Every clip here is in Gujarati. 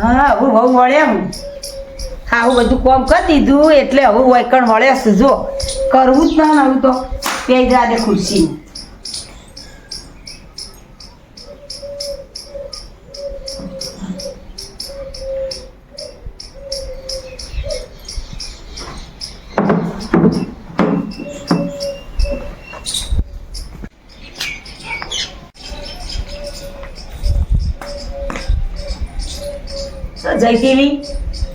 હા હવે બહુ વળે એમ આવું બધું કોમ કરી દીધું એટલે હવે વૈકણ વળે છે જો કરવું જ ના હવે તો પેજ રાડે ખુરશી જઈ ટીવી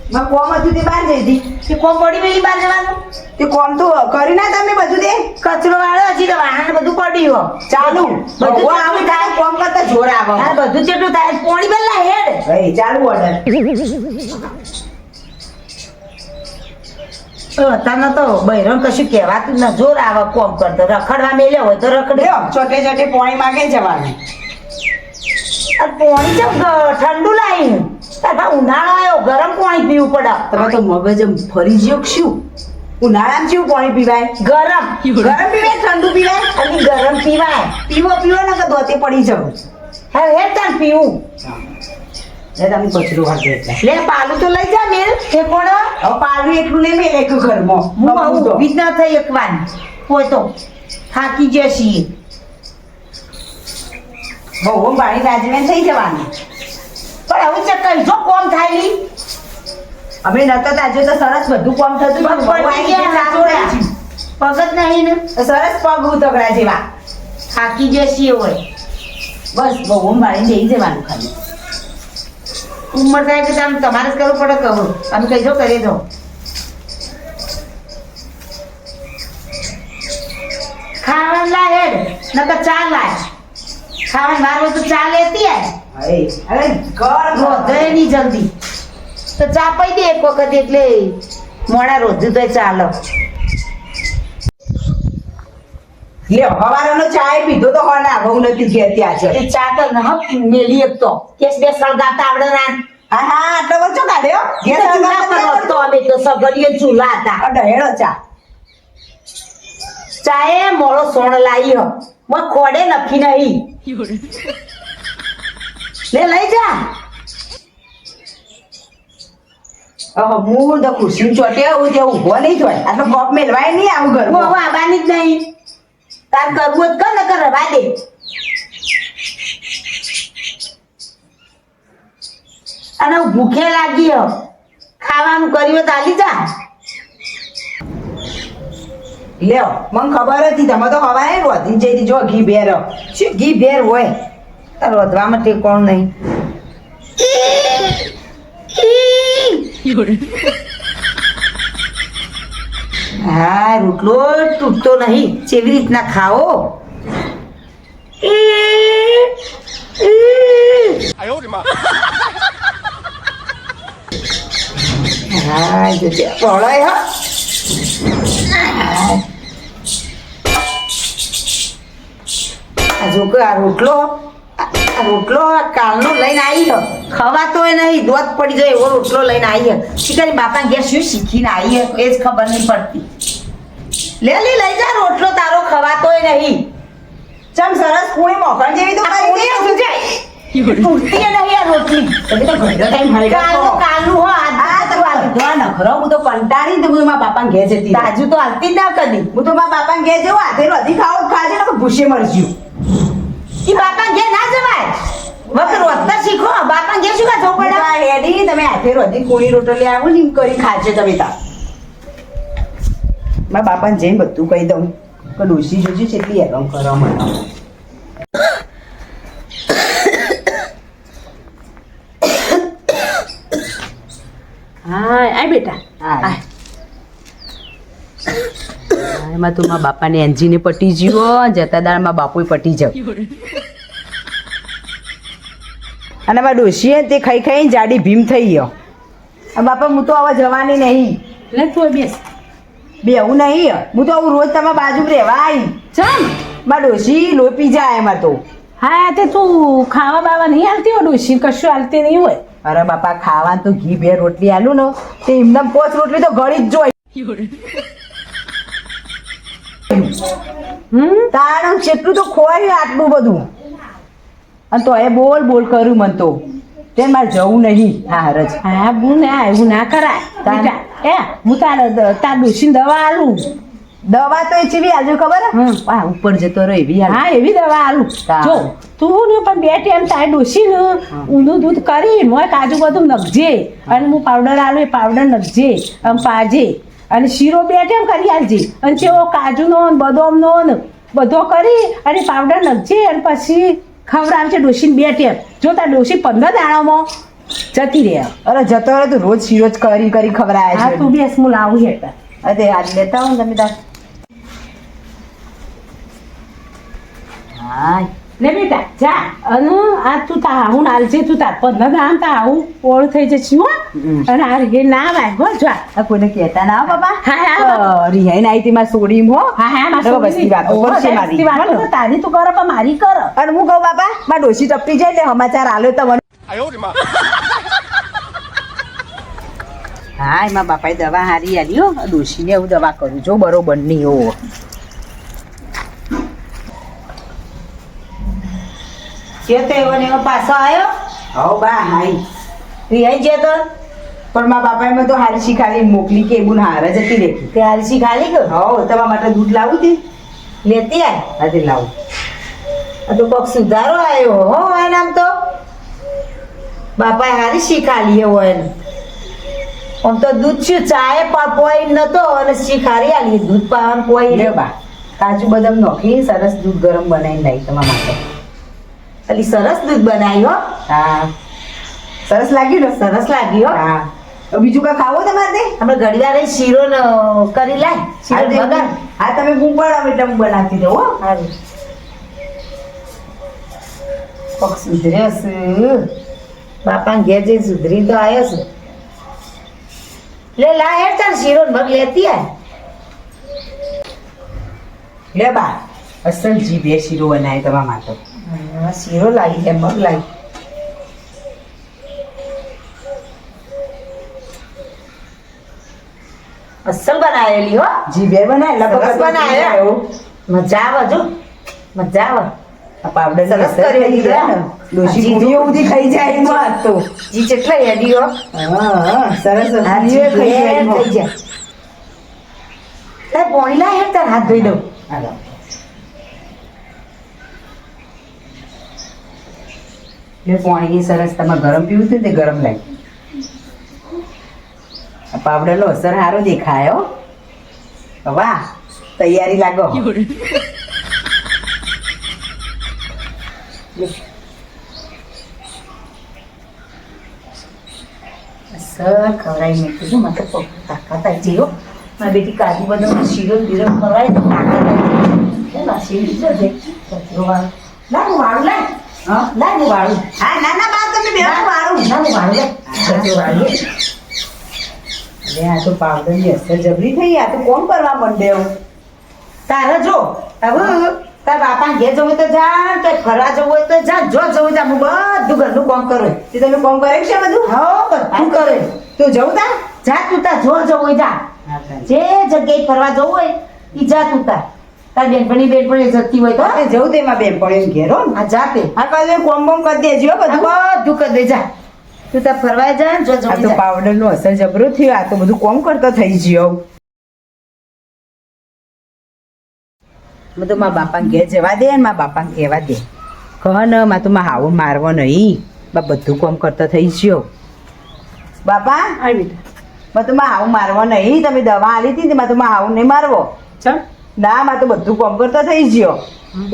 માં કોમ હતું તે બહાર જઈ હતી તે કોમ પડી ગઈ બહાર જવાનું તે કોમ તો કરી ના તમે બધું તે કચરો વાળો હજી તો વાહન બધું પડ્યું ચાલુ બધું બધું આવું થાય કોમ કરતા જોર આવે આ બધું કેટલું થાય પોણી બેલા હેડ ભાઈ ચાલુ ઓર્ડર તને તો બૈરણ કશું કહેવાતું ના જોર આવે કોમ કરતો રખડવા મેલ્યો હોય તો રખડે લ્યો ચોટે ચોટે પાણી માંગે જવાનું આ પોણી ચમ ઠંડુ લાવીને તારા ઉનાળો આવ્યો ગરમ પાણી પીવું પડે તમે તો મગજ એમ ફરી ગયો કે શું ઉનાળામાં કેવું પાણી પીવાય ગરમ ગરમ પીવાય ઠંડુ પીવાય અને ગરમ પીવાય પીવો પીવો ને કે દોતે પડી જાવ હવે હે તાન પીવું એ તમે કચરો વાળો એટલે લે પાલું તો લઈ જા મેલ તે કોણ હવે પાડું એટલું નહીં મેં લેખ્યું ઘરમાં હું આવું ઊભી જ ના થઈ એકવાની કોઈ તો થાકી જશી બહુ પાણી રાજમેન થઈ જવાનું પણ હવે ચક્કર જો કોમ થાય લી અમે નતા તાજો તો સરસ બધું કામ થતું પગ પડી ગયા પગ જ નહીં ને સરસ પગ ઉતગડા જેવા થાકી જશી હોય બસ બહુ મારી જઈ જવાનું ખાલી ઉંમર થાય કે તમારે જ કરવું પડે કહું અમે કહીજો કરી દો ખાવાનું લાય હેડ નકર ચા લાય ખાવાનું વાર હોય તો ચા લેતી આય અરે ઘર રોધે નહીં જલ્દી તો ચા પી દે એક વખત એટલે મોડા રોધું તો ચાલો લ્યો હવારનો ચાય પીધો તો હોના બહુ નથી કહેતી આજે એ ચા તો ન મેલી એક તો કેસ બે સળગાતા આવડે ના હા હા આટલો બધો કાઢ્યો ઘેર ચૂલા પર હતો અમે તો સગડીએ ચૂલા હતા ડહેડો ચા ચાએ મોળો સોણ લાવી હો મેં ખોડે નખી નહીં લે લઈ જા હું તો ખુરશી ચોટે આવું તે ઊભો નહીં જોય આટલો ગોપ મેલવાય નહીં આવું ઘર હું હવે આવવાની જ નહીં તાર કરવું જ કર ને કર રવા દે અને હું ભૂખે લાગી હો ખાવાનું કર્યું તો આલી જા લ્યો મને ખબર હતી તમે તો હવારે રોધી જઈ જો ઘી ભેર શું ઘી ભેર હોય તાર રોધવામાં ટેકોણ નહીં હા રોટલો તૂટતો નહીં કેવી રીતના ખાઓ હા જજે પહોળાય હા આ જો આ રોટલો કાલનો લઈને આવી ખવાતો નહીં દોત પડી જાય એવો રોટલો લઈને આવી શીખરી બાપા ઘેર શું શીખીને આવી એ જ ખબર નહીં પડતી લે લઈ જા રોટલો તારો ખવાતો નહીં ચમ સરસ કુણી મોખણ જેવી તો કરી દે તૂટતી નહીં આ રોટલી તમે તો ઘરનો ટાઈમ કાલનું હો આ તો નખરો હું તો કંટાળી હું મારા બાપાને ઘેર જતી તાજુ તો હાલતી ના કદી હું તો મારા બાપાને ઘેર જવું હાથે રોધી ખાવું ખાજે ને ભૂસે મરજ્યું ઈ બાપા ઘેર ના જવાય વખત રોજતા શીખો બાપા ઘેર શું કા જવું પડે હેડી તમે હાથે રોધી કોળી રોટલી આવું ને એમ કરી ખાજે તમે તા મારા બાપાને જઈને બધું કહી દઉં કે ડોસી જોજે કેટલી હેરાન કરવા મને હા આ બેટા હા એમાં તો મારા બાપાને એન્જીને પટી ગયો જતા દાળમાં બાપુએ પટી જાવ અને મારા ડોશીએ તે ખાઈ ખાઈને જાડી ભીમ થઈ ગયો આ બાપા હું તો હવે જવાની નહીં લે તું બેસ બેવું નહીં હું તો આવું રોજ તમારા બાજુ રહેવા આવી ચાલ મારા ડોશી લોપી જાય એમાં તો હા તે તું ખાવા બાવા નહીં હાલતી હોય ડોશી કશું હાલતી નહીં હોય અરે બાપા ખાવાનું તો ઘી બે રોટલી આલું ને તે એમદમ 5 રોટલી તો ગળી જ જોઈ તારું કેટલું તો ખોવાયું આટલું બધું અને તો એ બોલ કર્યું મન તો તે મારે જવું નહીં હા હરજ હા બું ના એવું ના કરાય બેટા હું તાર ડોશીને દવા આલું દવા તો એ ચીવી આજુ ખબર હે? હમ. આ ઉપર જતો રહ્યો એવી હાલ. હા એવી દવા આલું હા. જો તું ને પણ બે ટાઈમ તારે ડોશીને ઊંધું દૂધ કરી મોય કાજુ બધું નખજે અને હું પાવડર આલું એ પાવડર નખજે આમ પાજે અને શીરો બે ટાઈમ કરી આલજે અને જેવો કાજુનો ને બદામનો ને બધો કરી અને પાવડર નખજે અને પછી ખવડાવજે ડોશીને બે ટાઈમ જો તાર ડોશી 15 દાડામાં જતી રહે અરે જતો રહ્યો તું રોજ શીરો જ કરી કરી ખવડાવે હા છે તું બેસ હું લાવું હેઠળ અરે આજ લેતા આવો ને તમે તાર હા લે બેટા જા અને આ તું તા આવું નાલજે તું તાર 15 દાડા તા આવું ઓળું થઈ જશે હો હમ. અને આ રે ના વાગો જા આ કોઈને કહેતા ના હો બાપા હા, હા. રિહાઈ ના આવી મારી સોડીમ હો હા હા મારી તો બસની વાતો કરશે મારી. તારી તું કરો પણ મારી કરો અને હું કહું બાપા મારી ડોશી ટપટી જાય એટલે સમાચાર આલ્યો તમને હા એમાં બાપાએ દવા હારી આલી હો ડોશીને હું દવા કરું જો બરોબર નહીં હો જે તો એવો ને એવો પાછો આવ્યો હો બા હાઈ રિહાઈ જે તો પણ મારા બાપાએ મને તો હારી શીખાડી મોકલી કે એવું હાર જ હતી દેખી તે હાલસી ખાલી ગયો હો તમારા માટે દૂધ લાવું હતી લેતી આય આજે લાવું આ તો કોક સુધારો આવ્યો હો હોય નામ તો બાપાએ હારી શીખાલી હોય ને આમ તો દૂધ શું ચાય પોઈ નતો અને શીખારી આલી દૂધ પાવાનું પોઈ લે બા કાજુ બદામ નાખી સરસ દૂધ ગરમ બનાવીને લાવી તમારા માટે અલી સરસ દૂધ બનાવી હો હા સરસ લાગ્યું ને સરસ લાગી હો હા હવે બીજું કાંઈ ખાવું તમારે આપણે ઘડીવાર એ શીરો ન કરી લાય શીરો વગર હા તમે બૂમ પડાવો એટલે હું બનાવતી દઉં હો હારું કોક સુધર્યો છે બાપા ઘેર જઈ સુધરી તો આવ્યો છે લે લા હેડ તાર શીરો ને મગ લેતી આય લે બા અસલ જીભે શીરો બનાવી તમારા માટે હા, શીરો લાવી છે મગ લાવી અસલ બનાવેલી હો જીભે બનાવે સરસ બનાવ્યો. મજા આવે જો મજા આવે આ પાવડર સરસ કરી દીધો ને. ડોશી હજી પૂરીઓ જો- બધી ખાઈ જાય એમાં તો જી કેટલા હેડી હો હા સરસ હા, પૂરીઓ જી ખાઈ જાય ઘેર એમાં. થઈ જાય લે પોણી લાય હેડ તાર હાથ ધોઈ દઉં હાલો. એ પાણી સરસ તમારે ગરમ પીવું હતું ને તે ગરમ લાગ્યું આ પાવડરનો અસર સારો દેખાય હો વાહ તૈયારી લાગો સર ખવડાવી મેં કીધું મને તો પગ તાકાત આવી જઈ હો મારી બેટી કાજુ બદામ શીરો બીરો ખવડાવે તો તાકાત આવી જાય ના શીરો જજે કચરો વાળું ના હું વાળું લાય હા લાય હું વાળું હા નાના બા તમે બે વાળું ના હું વાળું લાય કચરો વાળીએ અરે આ તો પાવડરની અસર જબરી થઈ આ તો કોણ કરવા માંડ્યો તારે જો હવે તાર બાપા ઘેર જવું હોય તો જા તો ફરવા જવું હોય તો જા જો જવું હોય તો હું બધું ઘરનું કામ કરું તે તમે કોમ કરે છે બધું હો બધું કરે તું જવું તા જા તું તાર જો જવું હોય જા જે જગ્યાએ ફરવા જવું હોય ઈ જા તું તાર તાર બેનપણી જતી હોય તો આપણે જવું તેમાં બેન પડ્યો ઘેરો ને હા જાતે આ કાલે કોમ બોમ કરી દેજો હો બધું બધું કરી દે જા તું તાર ફરવા જા ને જો આ જવું તો જા પાવડરનો અસર જબરો થયો આ તો બધું કોમ કરતો થઈ ગયો બધું મારા બાપાને ઘેર જવા દે ને મારા બાપાને કહેવા દે કહ ને માં તો મારા હાવું મારવો નહીં બા બધું કોમ કરતો થઈ ગયો બાપા આવી માં તો મારા હાવું મારવો નહીં તમે દવા આલી હતી ને માં તો મારા હાવું નહીં મારવો ચલ ના માં તો બધું કોમ કરતો થઈ ગયો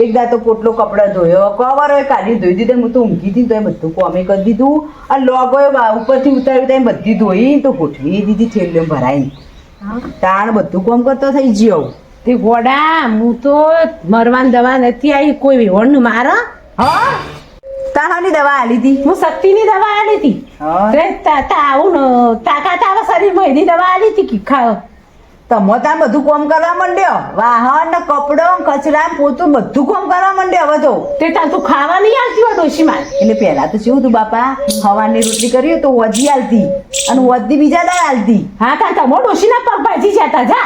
એકદા તો પોટલો કપડા ધોયો કવર હોય કાઢી ધોઈ દીધો હું તો ઊંઘી હતી ને તો એ બધું કોમે કરી દીધું અને લોગો ઉપરથી ઉતાર્યું તો એ બધી ધોઈ તો ગોઠવી દીધી થેલીઓ ભરાઈ તાણ બધું કોમ કરતો થઈ ગયો તે ગોડા હું તો મરવાની દવા નથી આવી કોઈ વેવણ મારા હા તાહાની દવા આલી હતી હું શક્તિની દવા આલી હતી હા તે આવું ને તાકાત આવે શરીરમાં એની દવા આલી હતી કે ખાવ તમો તાર બધું કોમ કરવા માંડ્યો વાહન ને કપડો ને કચરા ને પોતું બધું કોમ કરવા માંડ્યો હવે તો તે તાર તું ખાવા નહીં આવતી હોય ડોશીમાં એટલે પહેલા તો શું હતું બાપા હવાની રોટલી કરી તો વધી આલતી અને વધી બીજા દાળ આલતી હા તાર તમો ડોશીના પગ ભાજી જતા જા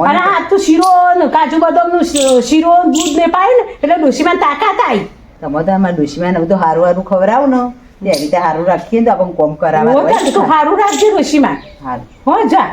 અને આ તું શીરો ને કાજુ બદામનું શીરો દૂધ ને પાય ને એટલે ડોશીમાં તાકાત આવી તમે તો આમાં ડોશીમાં બધું હારું હારું ખવડાવું ને તે રીતે સારું રાખીએ ને તો આપણે કોમ ઓ કરાવવા તાર તું સારું રાખજે ડોશીમાં હારું હો જા